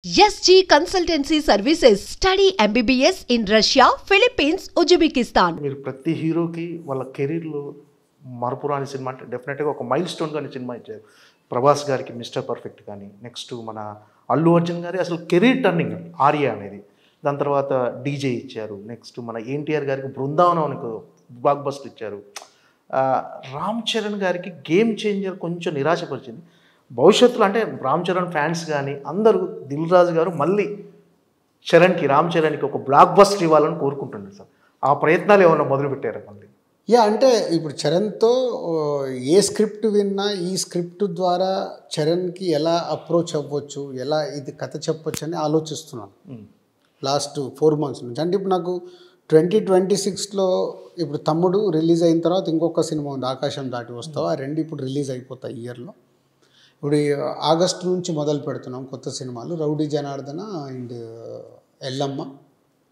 SG Consultancy Services. Study MBBS in Russia, Philippines, Uzbekistan. మీరు ప్రతి హీరోకి వాళ్ళ కెరీర్లో మరపురాని సినిమా అంటే డెఫినెట్గా ఒక మైల్ స్టోన్ కానీ సినిమా ఇచ్చారు. ప్రభాస్ గారికి మిస్టర్ పర్ఫెక్ట్ కానీ, నెక్స్ట్ మన అల్లు అర్జున్ గారి అసలు కెరీర్ టర్నింగ్ ఆర్య అనేది. దాని తర్వాత డీజే ఇచ్చారు. నెక్స్ట్ మన ఎన్టీఆర్ గారికి బృందావనం అని బ్లాక్ బస్టర్ ఇచ్చారు. రామ్ చరణ్ గారికి గేమ్ చేంజర్ కొంచెం నిరాశపరిచింది. భవిష్యత్తులో అంటే రామ్ చరణ్ ఫ్యాన్స్ కానీ అందరూ దిల్ రాజు గారు మళ్ళీ రామ్ చరణ్కి ఒక బ్లాక్ బస్టర్ ఇవ్వాలని కోరుకుంటున్నారు సార్. ఆ ప్రయత్నాలు ఏమైనా మొదలుపెట్టారు మళ్ళీ? అంటే ఇప్పుడు చరణ్తో ఏ స్క్రిప్ట్ విన్నా ఈ స్క్రిప్ట్ ద్వారా చరణ్కి ఎలా అప్రోచ్ అవ్వచ్చు, ఎలా ఇది కథ చెప్పొచ్చు అని ఆలోచిస్తున్నాను లాస్ట్ 4 months నుంచి. అంటే ఇప్పుడు నాకు 2026లో ఇప్పుడు తమ్ముడు రిలీజ్ అయిన తర్వాత ఇంకొక సినిమా ఉంది, ఆకాశం దాటి వస్తావు. ఆ రెండు ఇప్పుడు రిలీజ్ అయిపోతాయి ఇయర్లో. ఇప్పుడు ఆగస్టు నుంచి మొదలు పెడుతున్నాం కొత్త సినిమాలు. రౌడీ జనార్దన అండ్ ఎల్లమ్మ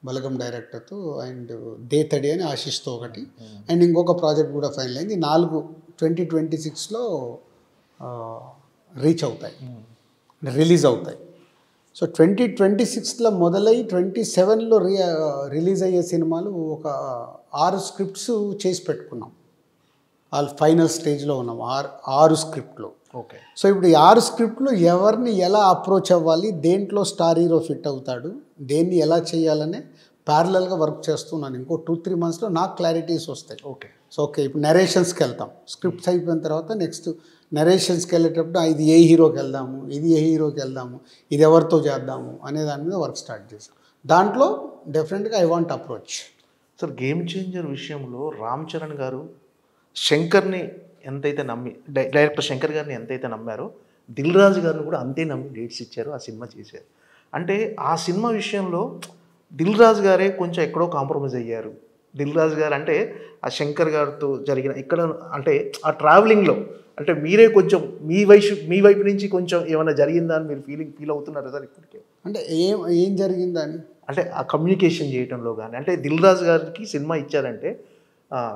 బలగం డైరెక్టర్తో, అండ్ దేతడి అని ఆశిస్తో ఒకటి, అండ్ ఇంకొక ప్రాజెక్ట్ కూడా ఫైనల్ అయింది. 4 2026లో రీచ్ అవుతాయి, రిలీజ్ అవుతాయి. సో 2026లో మొదలై 27లో రిలీజ్ అయ్యే సినిమాలు ఒక 6 స్క్రిప్ట్స్ చేసి పెట్టుకున్నాం. వాళ్ళు ఫైనల్ స్టేజ్లో ఉన్నాం 6 స్క్రిప్ట్లు. ఓకే. సో ఇప్పుడు ఈ 6 స్క్రిప్ట్లు ఎవరిని ఎలా అప్రోచ్ అవ్వాలి, దేంట్లో స్టార్ హీరో ఫిట్ అవుతాడు, దేన్ని ఎలా చేయాలనే ప్యారలల్గా వర్క్ చేస్తున్నాను. ఇంకో 2-3 monthsలో నాకు క్లారిటీస్ వస్తాయి. ఓకే. సో ఓకే, ఇప్పుడు నరేషన్స్కి వెళ్తాం. స్క్రిప్ట్స్ అయిపోయిన తర్వాత నెక్స్ట్ నరేషన్స్కి వెళ్ళేటప్పుడు ఇది ఏ హీరోకి వెళ్దాము, ఇది ఏ హీరోకి వెళ్దాము, ఇది ఎవరితో చేద్దాము అనే దాని మీద వర్క్ స్టార్ట్ చేసాం. దాంట్లో డెఫినెట్గా I want approach. Sir, game changer విషయంలో రామ్ చరణ్ గారు శంకర్ని ఎంతైతే నమ్మి, డైరెక్టర్ శంకర్ గారిని ఎంతైతే నమ్మారో, దిల్ రాజు గారిని కూడా అంతే నమ్మి డేట్స్ ఇచ్చారు, ఆ సినిమా చేశారు. అంటే ఆ సినిమా విషయంలో దిల్ రాజు గారే కొంచెం ఎక్కడో కాంప్రమైజ్ అయ్యారు. దిల్ రాజు గారు అంటే ఆ శంకర్ గారితో జరిగిన ఇక్కడ అంటే ఆ ట్రావెలింగ్లో అంటే మీరే కొంచెం మీ వైపు నుంచి కొంచెం ఏమైనా జరిగిందా అని మీరు ఫీల్ అవుతున్నారా సార్ ఇప్పటికే? అంటే ఏం జరిగిందని అంటే ఆ కమ్యూనికేషన్ చేయడంలో కానీ, అంటే దిల్ రాజు గారికి సినిమా ఇచ్చారంటే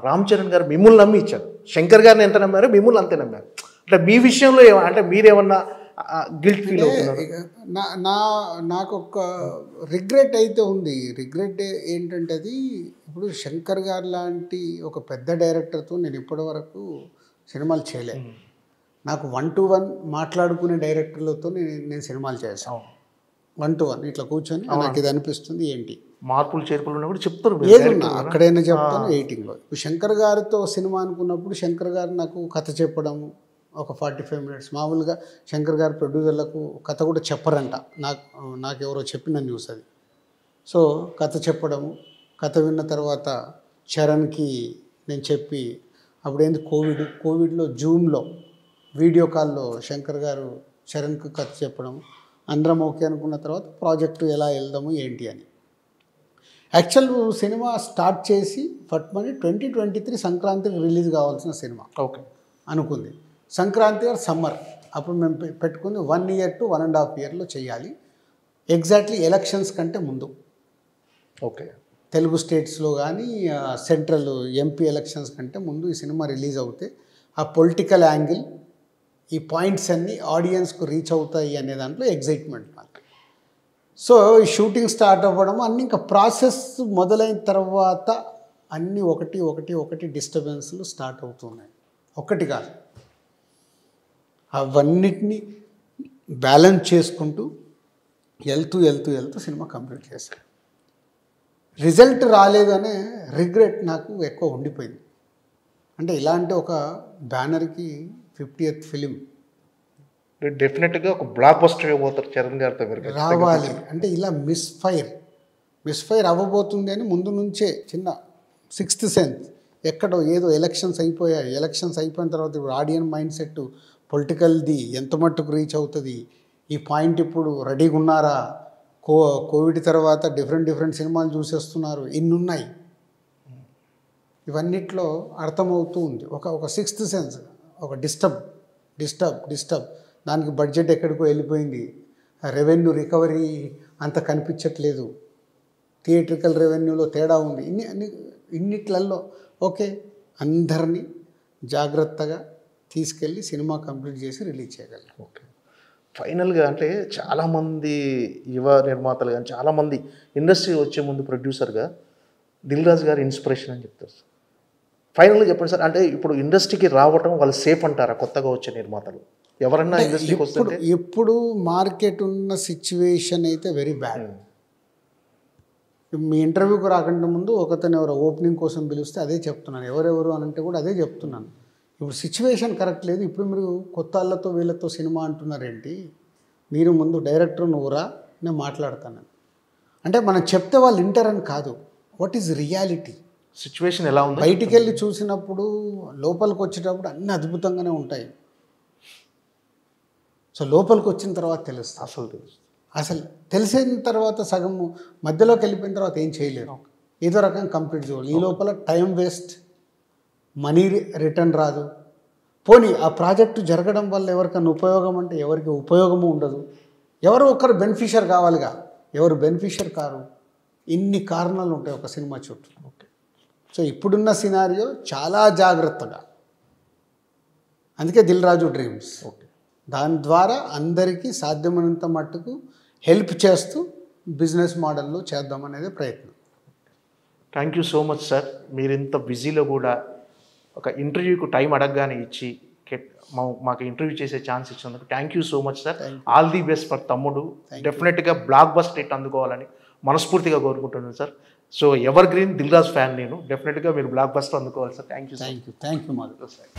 రామ్ చరణ్ గారు మిమ్మల్ని నమ్మి ఇచ్చారు. శంకర్ గారిని ఎంత నమ్మారో మిమ్మల్ని అంతే నమ్మారు. అంటే మీ విషయంలో అంటే మీరేమన్నా గిల్ట్ ఫీల్ అవుతున్నారు? నాకు ఒక రిగ్రెట్ అయితే ఉంది. రిగ్రెట్ ఏంటంటే, అది ఇప్పుడు శంకర్ గారు లాంటి ఒక పెద్ద డైరెక్టర్తో నేను ఇప్పటి వరకు సినిమాలు చేయలేదు. నాకు 1-to-1 మాట్లాడుకునే డైరెక్టర్లతో నేను సినిమాలు చేశాను. 1-to-1 ఇట్లా కూర్చొని నాకు ఇది అనిపిస్తుంది ఏంటి, మార్పులు చేర్పులు కూడా చెప్తారు, ఏదున్నా అక్కడైనా చెప్తాను. ఎడిటింగ్లో ఇప్పుడు శంకర్ గారితో సినిమా అనుకున్నప్పుడు శంకర్ గారు నాకు కథ చెప్పడము ఒక 45 minutes. మామూలుగా శంకర్ గారు ప్రొడ్యూసర్లకు కథ కూడా చెప్పరంట, నాకు ఎవరో చెప్పిన న్యూస్ అది. సో కథ చెప్పడము, కథ విన్న తర్వాత చరణ్కి నేను చెప్పి, అప్పుడేంది కోవిడ్లో జూమ్లో వీడియో కాల్లో శంకర్ గారు చరణ్కి కథ చెప్పడం, అందరం ఓకే అనుకున్న తర్వాత ప్రాజెక్టు ఎలా వెళ్దాము ఏంటి అని. యాక్చువల్ సినిమా స్టార్ట్ చేసి ఫట్మని 2023 సంక్రాంతికి రిలీజ్ కావాల్సిన సినిమా ఓకే అనుకుంది. సంక్రాంతి ఆర్ సమ్మర్ అప్పుడు మేము పెట్టుకుంది 1 year to 1.5 yearలో చేయాలి. ఎగ్జాక్ట్లీ ఎలక్షన్స్ కంటే ముందు. ఓకే. తెలుగు స్టేట్స్లో కానీ సెంట్రల్ ఎంపీ ఎలక్షన్స్ కంటే ముందు ఈ సినిమా రిలీజ్ అవుతే ఆ పొలిటికల్ యాంగిల్, ఈ పాయింట్స్ అన్నీ ఆడియన్స్కు రీచ్ అవుతాయి అనే దాంట్లో ఎగ్జైట్మెంట్ నాకు. సో ఈ షూటింగ్ స్టార్ట్ అవ్వడం అన్నీ ఇంకా ప్రాసెస్ మొదలైన తర్వాత అన్నీ ఒకటి డిస్టర్బెన్స్లు స్టార్ట్ అవుతున్నాయి. ఒకటి కాదు, అవన్నిటినీ బ్యాలెన్స్ చేసుకుంటూ వెళ్తూ సినిమా కంప్లీట్ చేశాను. రిజల్ట్ రాలేదనే రిగ్రెట్ నాకు ఎక్కువ ఉండిపోయింది. అంటే ఇలాంటి ఒక బ్యానర్కి 50th ఫిలిం డెఫినెట్గా ఒక బ్లాక్ బస్టర్ ఇవ్వబోతారు చరణ్ గారితో రావాలి. అంటే ఇలా మిస్ఫైర్ అవ్వబోతుంది అని ముందు నుంచే చిన్న 6th సెన్స్. ఎక్కడో ఏదో ఎలక్షన్స్ అయిపోయాయి, ఎలక్షన్స్ అయిపోయిన తర్వాత ఇప్పుడు ఆడియన్ మైండ్ సెట్ పొలిటికల్ది ఎంత మట్టుకు రీచ్ అవుతుంది, ఈ పాయింట్ ఇప్పుడు రెడీగా ఉన్నారా, కోవిడ్ తర్వాత డిఫరెంట్ సినిమాలు చూసేస్తున్నారు, ఇన్ని ఉన్నాయి. ఇవన్నిట్లో అర్థమవుతూ ఉంది ఒక 6th సెన్స్, ఒక డిస్టర్బ్. దానికి బడ్జెట్ ఎక్కడికో వెళ్ళిపోయింది, రెవెన్యూ రికవరీ అంత కనిపించట్లేదు, థియేట్రికల్ రెవెన్యూలో తేడా ఉంది. ఇన్నిట్లలో ఓకే అందరినీ జాగ్రత్తగా తీసుకెళ్ళి సినిమా కంప్లీట్ చేసి రిలీజ్ చేయగలం. ఓకే. ఫైనల్గా అంటే చాలామంది యువ నిర్మాతలు కానీ చాలామంది ఇండస్ట్రీ వచ్చే ముందు ప్రొడ్యూసర్గా దిల్ రాజు గారి ఇన్స్పిరేషన్ అని చెప్తారు సార్. ఫైనల్గా చెప్పండి సార్, అంటే ఇప్పుడు ఇండస్ట్రీకి రావటం వాళ్ళు సేఫ్ అంటారా కొత్తగా వచ్చే నిర్మాతలు? ఎవరన్నా ఇండస్ట్రీకి వస్తుంటే ఎప్పుడు మార్కెట్ ఉన్న సిచ్యువేషన్ అయితే వెరీ బ్యాడ్. మీ ఇంటర్వ్యూకి రాకుండా ముందు ఒకతను ఎవరో ఓపెనింగ్ కోసం పిలిస్తే అదే చెప్తున్నాను, ఎవరెవరు అని అంటే కూడా అదే చెప్తున్నాను. ఇప్పుడు సిచ్యువేషన్ కరెక్ట్ లేదు. ఇప్పుడు మీరు కొత్త వాళ్ళతో వీళ్ళతో సినిమా అంటున్నారేంటి, మీరు ముందు డైరెక్టర్ నువ్వురా, నేను మాట్లాడతాను. అంటే మనం చెప్తే వాళ్ళు వింటారని కాదు, వాట్ ఈజ్ రియాలిటీ. సిచ్యువేషన్ ఎలా ఉంది బయటికి వెళ్ళి చూసినప్పుడు లోపలికి వచ్చేటప్పుడు అన్నీ అద్భుతంగానే ఉంటాయి. సో లోపలికి వచ్చిన తర్వాత తెలుస్తుంది. అసలు తెలిసిన తర్వాత సగం మధ్యలోకి వెళ్ళిపోయిన తర్వాత ఏం చేయలేరు, ఏదో రకంగా కంప్లీట్ చేయాలి. ఈ లోపల టైం వేస్ట్, మనీ రిటర్న్ రాదు. పోనీ ఆ ప్రాజెక్టు జరగడం వల్ల ఎవరికైనా ఉపయోగం అంటే ఎవరికి ఉపయోగము ఉండదు. ఎవరో ఒకరు బెనిఫిషియర్ కావాలిగా, ఎవరు బెనిఫిషియర్ కారు. ఇన్ని కారణాలు ఉంటాయి ఒక సినిమా చుట్టూ. సో ఇప్పుడున్న సినారియో చాలా జాగ్రత్తగా, అందుకే దిల్ రాజు డ్రీమ్స్. దాని ద్వారా అందరికీ సాధ్యమైనంత మట్టుకు హెల్ప్ చేస్తూ బిజినెస్ మోడల్లో చేద్దామనేది ప్రయత్నం. Thank you so much sir. మీరు ఇంత బిజీలో కూడా ఒక ఇంటర్వ్యూకు టైం అడగగానే ఇచ్చి మాకు ఇంటర్వ్యూ చేసే ఛాన్స్ ఇచ్చినందుకు thank you so much sir. All the best for తమ్ముడు. డెఫినెట్గా బ్లాక్ బస్టర్ హిట్ అందుకోవాలని మనస్ఫూర్తిగా కోరుకుంటున్నాను sir. So evergreen Dil Raju fan నేను. డెఫినెట్గా మీరు బ్లాక్ బస్టర్ అందుకోవాలి sir. Thank you Madhav sir.